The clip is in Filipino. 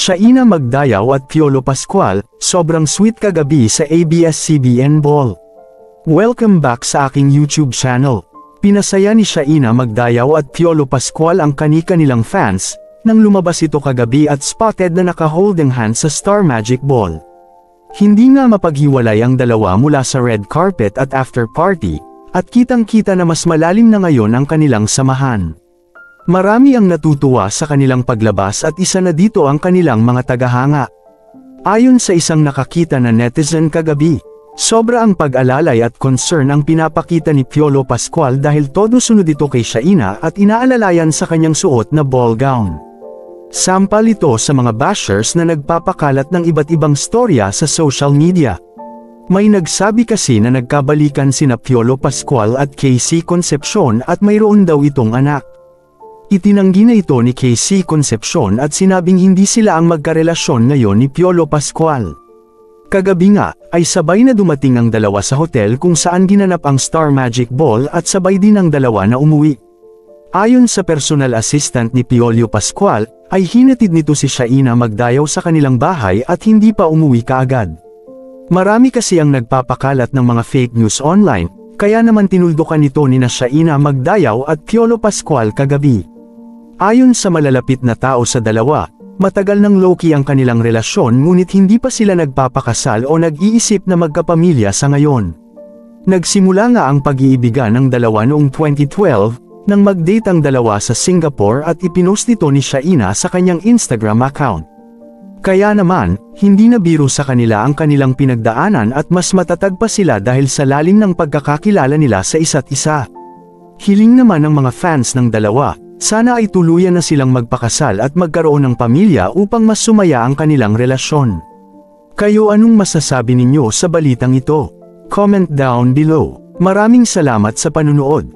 Shaina Magdayaw at Piolo Pascual, sobrang sweet kagabi sa ABS-CBN Ball. Welcome back sa aking YouTube channel. Pinasaya ni Shaina Magdayaw at Piolo Pascual ang kani-kanilang fans, nang lumabas ito kagabi at spotted na naka-holding hands sa Star Magic Ball. Hindi nga mapaghiwalay ang dalawa mula sa red carpet at after party, at kitang-kita na mas malalim na ngayon ang kanilang samahan. Marami ang natutuwa sa kanilang paglabas at isa na dito ang kanilang mga tagahanga. Ayon sa isang nakakita na netizen kagabi, sobra ang pag-alalay at concern ang pinapakita ni Piolo Pascual dahil todo sunod ito kay Shaina at inaalalayan sa kanyang suot na ball gown. Sampal ito sa mga bashers na nagpapakalat ng iba't ibang storya sa social media. May nagsabi kasi na nagkabalikan sina Piolo Pascual at Casey Concepcion at mayroon daw itong anak. Itinanggi na ito ni Casey Concepcion at sinabing hindi sila ang magkarelasyon ngayon ni Piolo Pascual. Kagabi nga, ay sabay na dumating ang dalawa sa hotel kung saan ginanap ang Star Magic Ball at sabay din ang dalawa na umuwi. Ayon sa personal assistant ni Piolo Pascual, ay hinatid nito si Shaina Magdayaw sa kanilang bahay at hindi pa umuwi kaagad. Marami kasi ang nagpapakalat ng mga fake news online, kaya naman tinuldukan nito ni Shaina Magdayaw at Piolo Pascual kagabi. Ayon sa malalapit na tao sa dalawa, matagal nang low-key ang kanilang relasyon ngunit hindi pa sila nagpapakasal o nag-iisip na magkapamilya sa ngayon. Nagsimula nga ang pag-iibigan ng dalawa noong 2012, nang mag-date ang dalawa sa Singapore at ipinost ito ni Shaina sa kanyang Instagram account. Kaya naman, hindi na biro sa kanila ang kanilang pinagdaanan at mas matatag pa sila dahil sa lalim ng pagkakakilala nila sa isa't isa. Hiling naman ng mga fans ng dalawa, sana ay tuluyan na silang magpakasal at magkaroon ng pamilya upang mas sumaya ang kanilang relasyon. Kayo anong masasabi ninyo sa balitang ito? Comment down below. Maraming salamat sa panunood.